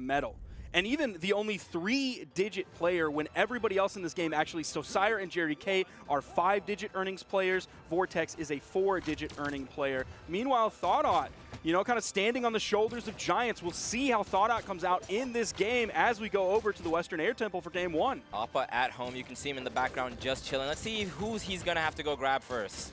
medal. And even the only 3-digit player when everybody else in this game actually, so Sire and jerryK are 5-digit earnings players. Vortex is a 4-digit earning player. Meanwhile, thotot, you know, kind of standing on the shoulders of giants. We'll see how thotot comes out in this game as we go over to the Western Air Temple for game 1. Appa at home, you can see him in the background just chilling. Let's see who he's going to have to go grab first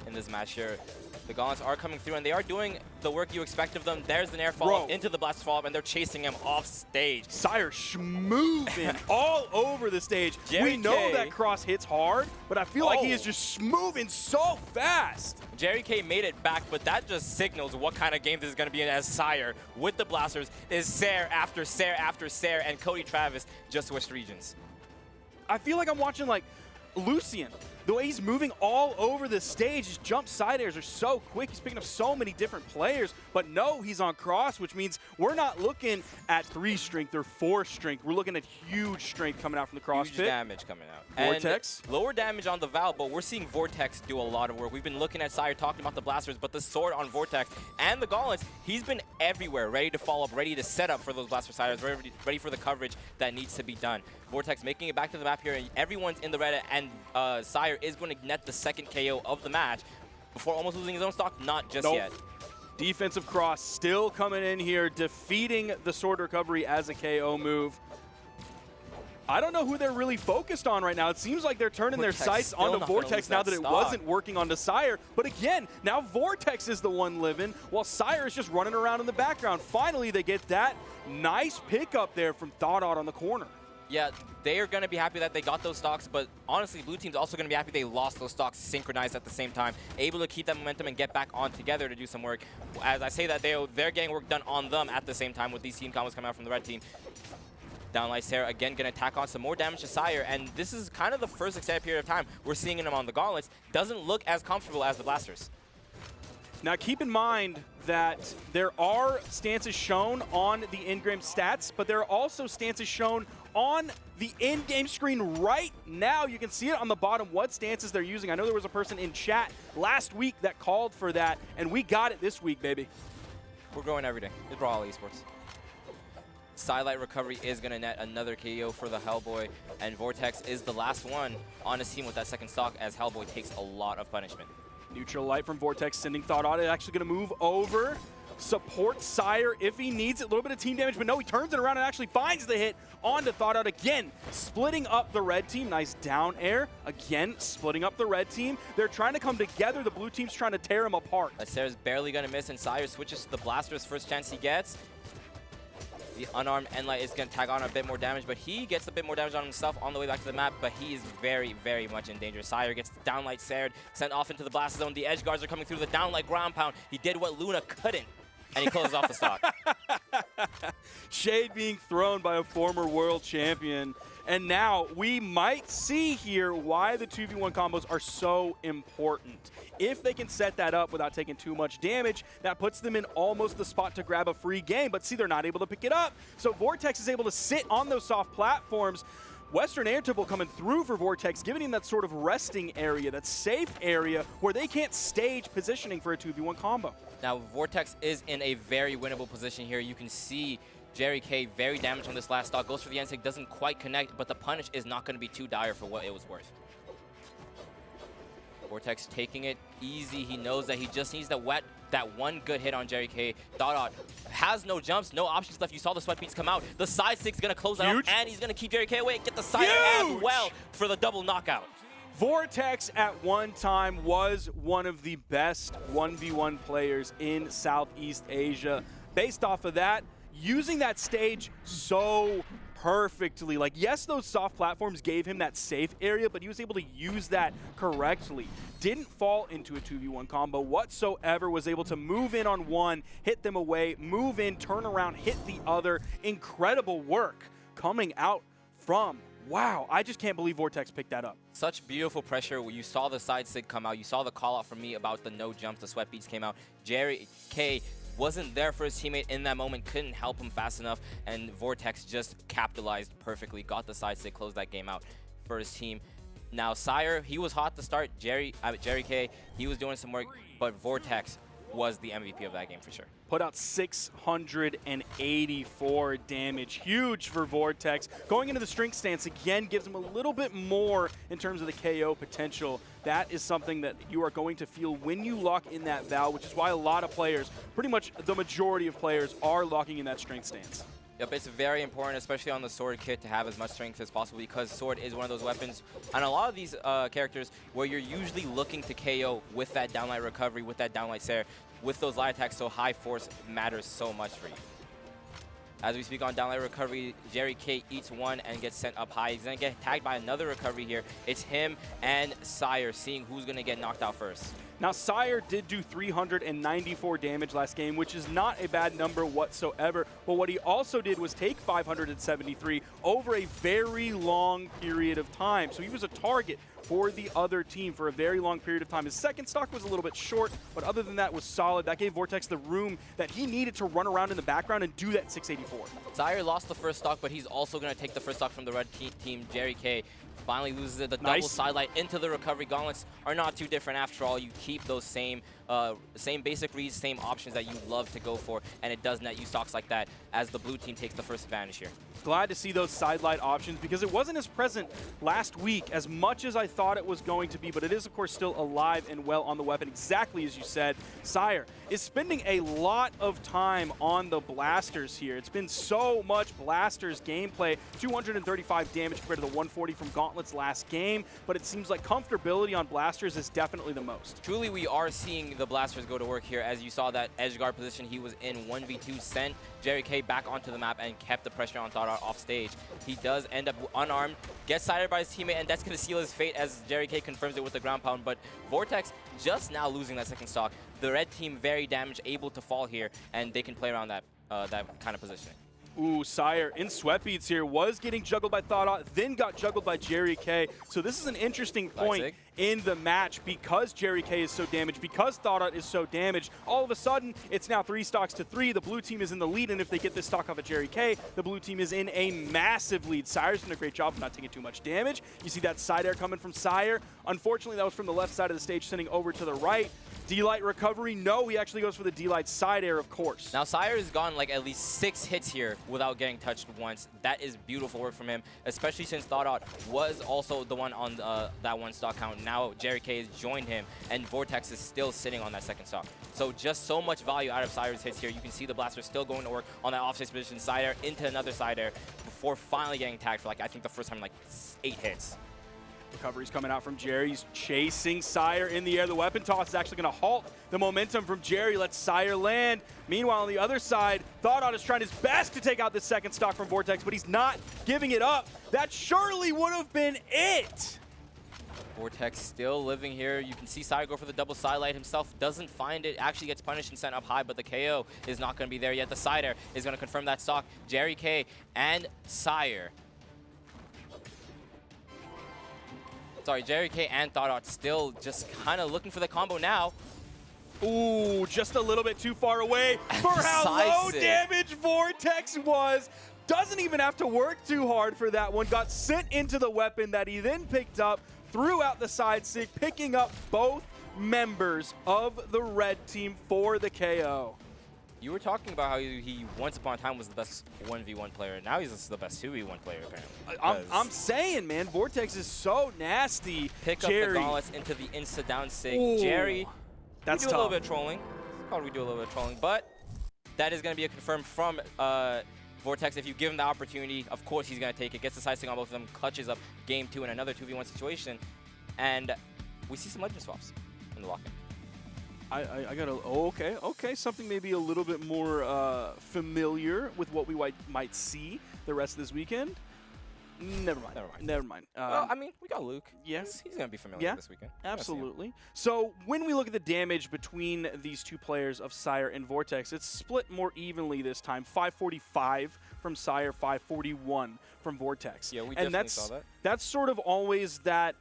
in this match here. The Gauntlets are coming through, and they are doing the work you expect of them. There's an air follow into the blast follow-up, and they're chasing him off stage. Sire schmooving all over the stage. We know that cross hits hard, but I feel like he is just moving so fast. jerryK made it back, but that just signals what kind of game this is going to be in, as Sire, with the blasters, is Sire after Sire after Sire, and Cody Travis just switched regions. I feel like I'm watching, like, Lucian. The way he's moving all over the stage, his jump side airs are so quick. He's picking up so many different players, but no, he's on cross, which means we're not looking at 3 strength or 4 strength. We're looking at huge strength coming out from the cross Huge pit. damage coming out. Vortex. And lower damage on the Val, but we're seeing Vortex do a lot of work. We've been looking at Sire talking about the blasters, but the sword on Vortex and the Gauntlets, he's been everywhere, ready to follow up, ready to set up for those blaster Sires, ready for the coverage that needs to be done. Vortex making it back to the map here, and everyone's in the red, and Sire is going to net the second KO of the match before almost losing his own stock. Not just yet. Defensive cross still coming in here, defeating the sword recovery as a KO move. I don't know who they're really focused on right now. It seems like they're turning their sights onto Vortex now that it wasn't working onto Sire. But again, now Vortex is the one living, while Sire is just running around in the background. Finally, they get that nice pickup there from thotot on the corner. Yeah, they are going to be happy that they got those stocks, but honestly, blue team's also going to be happy they lost those stocks synchronized at the same time, able to keep that momentum and get back on together to do some work. As I say that, they're getting work done on them at the same time with these team combos coming out from the red team. Downlight Sarah again going to tack on some more damage to Sire, and this is kind of the first extended period of time we're seeing him on the Gauntlets. Doesn't look as comfortable as the blasters. Now keep in mind that there are stances shown on the in-game stats, but there are also stances shown on the in-game screen right now. You can see it on the bottom what stances they're using. I know there was a person in chat last week that called for that, and we got it this week, baby. We're growing every day. It's Brawlhalla Esports. Sidelight recovery is going to net another KO for the Hellboy, and Vortex is the last one on his team with that second stock, as Hellboy takes a lot of punishment. Neutral light from Vortex sending thotot. It's actually going to move over, support Sire if he needs it. A little bit of team damage, but no, he turns it around and actually finds the hit onto thotot again, splitting up the red team. Nice down air. Again, splitting up the red team. They're trying to come together. The blue team's trying to tear him apart. Sarah's barely going to miss, and Sire switches to the blasters first chance he gets. The unarmed Enlight is going to tag on a bit more damage, but he gets a bit more damage on himself on the way back to the map, but he is very, very much in danger. Sire gets downlight Sared, sent off into the blast zone. The edge guards are coming through the downlight ground pound. He did what Luna couldn't, and he closes off the stock. Shade being thrown by a former world champion. And now we might see here why the 2v1 combos are so important. If they can set that up without taking too much damage, that puts them in almost the spot to grab a free game. But see, they're not able to pick it up. So Vortex is able to sit on those soft platforms. Western Air Temple coming through for Vortex, giving him that sort of resting area, that safe area where they can't stage positioning for a 2v1 combo. Now, Vortex is in a very winnable position here. You can see jerryK very damaged on this last stock. Goes for the NSIG, doesn't quite connect, but the punish is not going to be too dire for what it was worth. Vortex taking it easy. He knows that he just needs that one good hit on jerryK. thotot has no jumps, no options left. You saw the sweat beats come out. The side stick's going to close that out, and he's going to keep jerryK away. Get the side as well for the double knockout. Vortex at one time was one of the best 1v1 players in Southeast Asia. Based off of that, using that stage so perfectly. Like, yes, those soft platforms gave him that safe area, but he was able to use that correctly. Didn't fall into a 2v1 combo whatsoever, was able to move in on one, hit them away, move in, turn around, hit the other. Incredible work coming out from, wow, I just can't believe Vortex picked that up. Such beautiful pressure. You saw the side sig come out. You saw the call out from me about the no jumps. The sweat beats came out. jerryK wasn't there for his teammate in that moment, couldn't help him fast enough, and Vortex just capitalized perfectly, got the side stick, closed that game out for his team. Now Sire, he was hot to start. jerryK, he was doing some work, but Vortex was the MVP of that game for sure. Put out 684 damage. Huge for Vortex. Going into the strength stance again gives him a little bit more in terms of the KO potential. That is something that you are going to feel when you lock in that Val, which is why a lot of players, pretty much the majority of players, are locking in that strength stance. Yep, it's very important, especially on the sword kit, to have as much strength as possible, because sword is one of those weapons on a lot of these characters where you're usually looking to KO with that downlight recovery, with that downlight Sire, with those light attacks, so high force matters so much for you. As we speak on downlight recovery, jerryK eats one and gets sent up high. He's going to get tagged by another recovery here. It's him and Sire, seeing who's going to get knocked out first. Now, Sire did do 394 damage last game, which is not a bad number whatsoever. But what he also did was take 573 over a very long period of time. So he was a target for the other team for a very long period of time. His second stock was a little bit short, but other than that was solid. That gave Vortex the room that he needed to run around in the background and do that 684. Sire lost the first stock, but he's also going to take the first stock from the red team, jerryK. Finally loses the double sidelight into the recovery. Gauntlets are not too different after all. You keep those same basic reads, same options that you love to go for, and it does net you stocks like that as the blue team takes the first advantage here. Glad to see those sidelight options because it wasn't as present last week as much as I thought it was going to be, but it is, of course, still alive and well on the weapon, exactly as you said. Sire is spending a lot of time on the blasters here. It's been so much blasters gameplay, 235 damage compared to the 140 from Gauntlet's last game, but it seems like comfortability on blasters is definitely the most. Truly, we are seeing the blasters go to work here. As you saw that edge guard position he was in 1v2 sent jerryK back onto the map and kept the pressure on thotot off stage. He does end up unarmed, gets sided by his teammate, and that's going to seal his fate as jerryK confirms it with the ground pound. But Vortex just now losing that second stock. The red team very damaged, able to fall here, and they can play around that kind of positioning. Ooh, Sire in sweat beads here was getting juggled by thotot, then got juggled by jerryK. So this is an interesting point in the match because jerryK is so damaged, because thotot is so damaged. All of a sudden, it's now 3 stocks to 3. The blue team is in the lead, and if they get this stock off of jerryK, the blue team is in a massive lead. Sire's done a great job of not taking too much damage. You see that side air coming from Sire. Unfortunately, that was from the left side of the stage, sending over to the right. D-Light recovery, no, he actually goes for the D-Light side air, of course. Now, Sire has gone like at least 6 hits here without getting touched once. That is beautiful work from him, especially since thotot was also the one on that one stock count. Now, jerryK has joined him, and Vortex is still sitting on that second stock. So just so much value out of Sire's hits here. You can see the blaster still going to work on that offstage position, side air into another side air before finally getting tagged for, like, I think the first time, like, 8 hits. Recovery's coming out from Jerry. He's chasing Sire in the air. The weapon toss is actually going to halt the momentum from Jerry. Lets Sire land. Meanwhile, on the other side, thotot is trying his best to take out the second stock from Vortex, but he's not giving it up. That surely would have been it. Vortex still living here. You can see Sire go for the double sidelight himself. Doesn't find it. Actually gets punished and sent up high, but the KO is not going to be there yet. The side air is going to confirm that stock. jerryK and Sire. Sorry, jerryK and thotot still just kind of looking for the combo now. Ooh, just a little bit too far away for how low damage Vortex was. Doesn't even have to work too hard for that one. Got sent into the weapon that he then picked up, threw out the side stick, picking up both members of the red team for the KO. You were talking about how he once upon a time was the best 1v1 player. Now he's the best 2v1 player, apparently. I'm saying, man, Vortex is so nasty. Pick up the gauntlets into the insta-down sig. Jerry, that's we do a little bit of trolling. Probably do a little bit of trolling, but that is going to be a confirm from Vortex. If you give him the opportunity, of course he's going to take it. Gets the side stick on both of them, clutches up game 2 in another 2v1 situation, and we see some legend swaps in the lock-in. I got to, okay, something maybe a little bit more familiar with what we might see the rest of this weekend. Never mind. Well, I mean, we got Luke. Yes. He's going to be familiar this weekend. Absolutely. So when we look at the damage between these two players of Sire and Vortex, it's split more evenly this time. 545 from Sire, 541 from Vortex. Yeah, we definitely saw that. That's sort of always that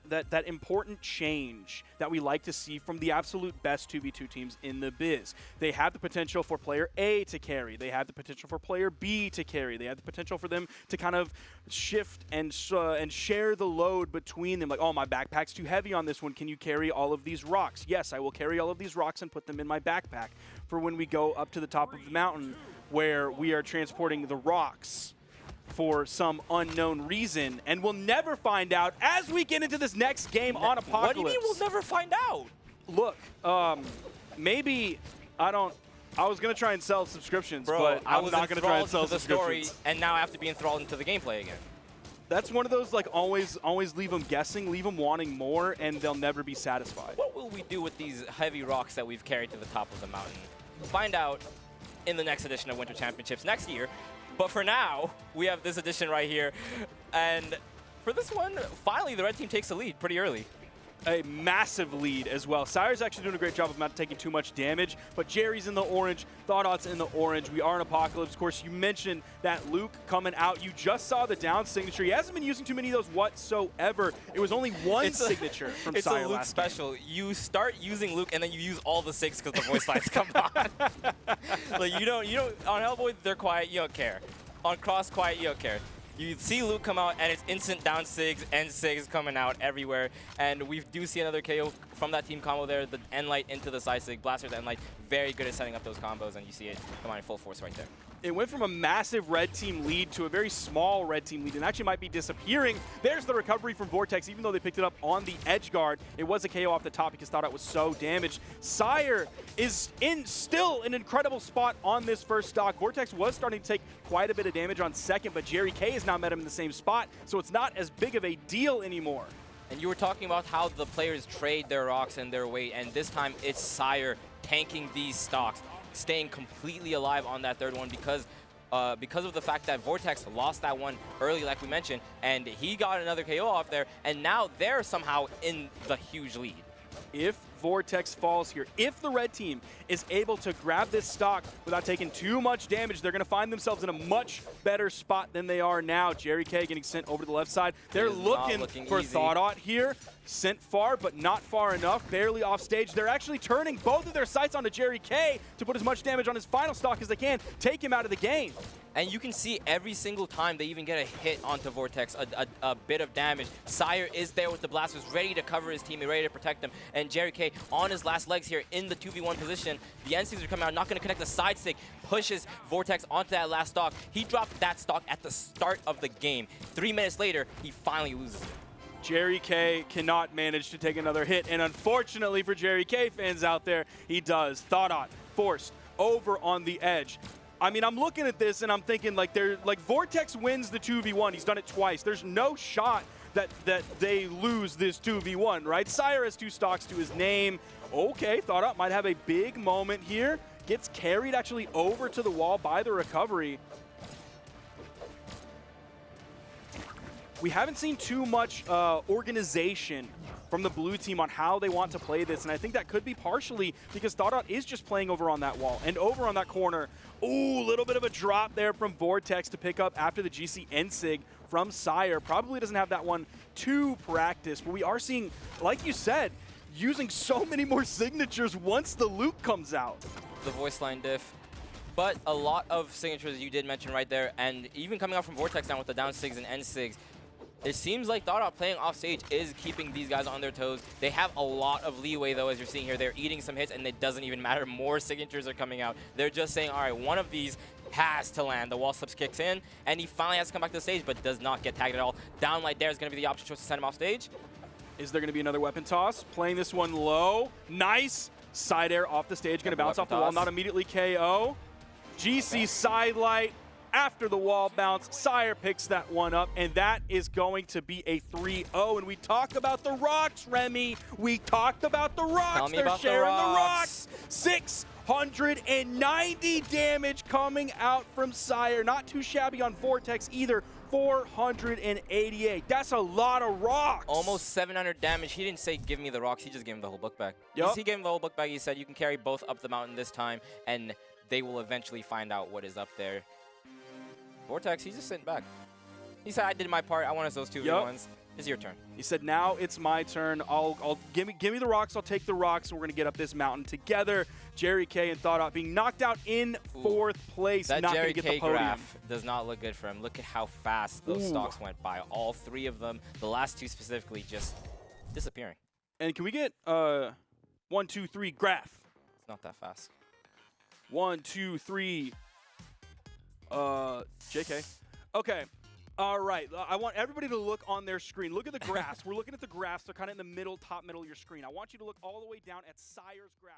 important change that we like to see from the absolute best 2v2 teams in the biz. They have the potential for player A to carry. They have the potential for player B to carry. They have the potential for them to kind of shift and share the load between them. Like, oh, my backpack's too heavy on this one. Can you carry all of these rocks? Yes, I will carry all of these rocks and put them in my backpack for when we go up to the top of the mountain where we are transporting the rocks for some unknown reason. And we'll never find out as we get into this next game on Apocalypse. What do you mean we'll never find out? Look, maybe I was going to try and sell subscriptions, Bro, but I I'm was not going to try and sell the story, subscriptions. and now I have to be enthralled into the gameplay again. That's one of those, like, always leave them guessing, leave them wanting more, and they'll never be satisfied. What will we do with these heavy rocks that we've carried to the top of the mountain? Find out in the next edition of Winter Championships next year. But for now, we have this edition right here. And for this one, finally, the red team takes the lead pretty early. A massive lead as well. Sire's actually doing a great job of not taking too much damage, but Jerry's in the orange, thotot in the orange. We are in Apocalypse. Of course, you mentioned that Luke coming out. You just saw the down signature. He hasn't been using too many of those whatsoever. It was only one signature from Sire It's a Luke special. You start using Luke, and then you use all the 6 because the voice lines come on. Like, you don't, on Hellboy, they're quiet, you don't care. On Cross, quiet, you don't care. You see Luke come out, and it's instant down sigs, end sigs coming out everywhere. And we do see another KO from that team combo there, the end light into the side sig. Blaster's end light, very good at setting up those combos, and you see it come on in full force right there. It went from a massive red team lead to a very small red team lead, and actually might be disappearing. There's the recovery from Vortex, even though they picked it up on the edge guard. It was a KO off the top because thotot was so damaged. Sire is still an incredible spot on this first stock. Vortex was starting to take quite a bit of damage on second, but jerryK has now met him in the same spot, so it's not as big of a deal anymore. And you were talking about how the players trade their rocks and their weight, and this time it's Sire tanking these stocks, staying completely alive on that third one because of the fact that Vortex lost that one early, like we mentioned, and he got another KO off there, and now they're somehow in the huge lead. If Vortex falls here, if the red team is able to grab this stock without taking too much damage, they're going to find themselves in a much better spot than they are now. jerryK getting sent over to the left side. They're looking for thotot here. Sent far, but not far enough. Barely off stage. They're actually turning both of their sights onto jerryK to put as much damage on his final stock as they can. Take him out of the game. And you can see every single time they even get a hit onto Vortex, a bit of damage. Sire is there with the blasters, ready to cover his teammate, ready to protect them. And jerryK on his last legs here in the 2v1 position. The NCs are coming out, not going to connect the side stick, pushes Vortex onto that last stock. He dropped that stock at the start of the game. 3 minutes later, he finally loses it. jerryK cannot manage to take another hit, and unfortunately for jerryK fans out there, he does. thotot forced over on the edge. I mean, I'm looking at this and I'm thinking like Vortex wins the 2v1. He's done it twice. There's no shot that they lose this 2v1, right? Sire has 2 stocks to his name. Okay, thotot might have a big moment here. Gets carried actually over to the wall by the recovery. We haven't seen too much organization from the blue team on how they want to play this, and I think that could be partially because thotot is just playing over on that wall and over on that corner. Ooh, a little bit of a drop there from Vortex to pick up after the GC Ensig from Sire. Probably doesn't have that one to practice, but we are seeing, like you said, using so many more signatures once the Luke comes out. The voice line diff. But a lot of signatures you did mention right there, and even coming out from Vortex now with the down sigs and end sigs, it seems like thotot playing off stage is keeping these guys on their toes. They have a lot of leeway, though, as you're seeing here. They're eating some hits, and it doesn't even matter. More signatures are coming out. They're just saying, all right, one of these has to land. The wall slips kicks in, and he finally has to come back to the stage, but does not get tagged at all. Downlight there is going to be the option choice to send him off stage. Is there going to be another weapon toss? Playing this one low. Nice. Side air off the stage. Going to bounce off the wall. Not immediately KO. GC side light. After the wall bounce, Sire picks that one up, and that is going to be a 3-0. And we talk about the rocks, Remy. We talked about the rocks. They're sharing the rocks. 690 damage coming out from Sire. Not too shabby on Vortex either. 488. That's a lot of rocks. Almost 700 damage. He didn't say, give me the rocks. He just gave him the whole book bag. Yep. He gave him the whole book bag. He said, you can carry both up the mountain this time, and they will eventually find out what is up there. Vortex, he's just sitting back. He said, I did my part. I want us those 2v1s. It's your turn. He said, now it's my turn. I'll give me the rocks. I'll take the rocks, and we're going to get up this mountain together. jerryK and thotot being knocked out in 4th place. That not going to get the jerryK podium. graph does not look good for him. Look at how fast those stocks went by. All 3 of them, the last 2 specifically, just disappearing. And can we get 1, 2, 3 graph? It's not that fast. 1, 2, 3. JK. Okay. All right. I want everybody to look on their screen. Look at the graphs. We're looking at the graphs. They're kind of in the middle, top middle of your screen. I want you to look all the way down at Sire's graph.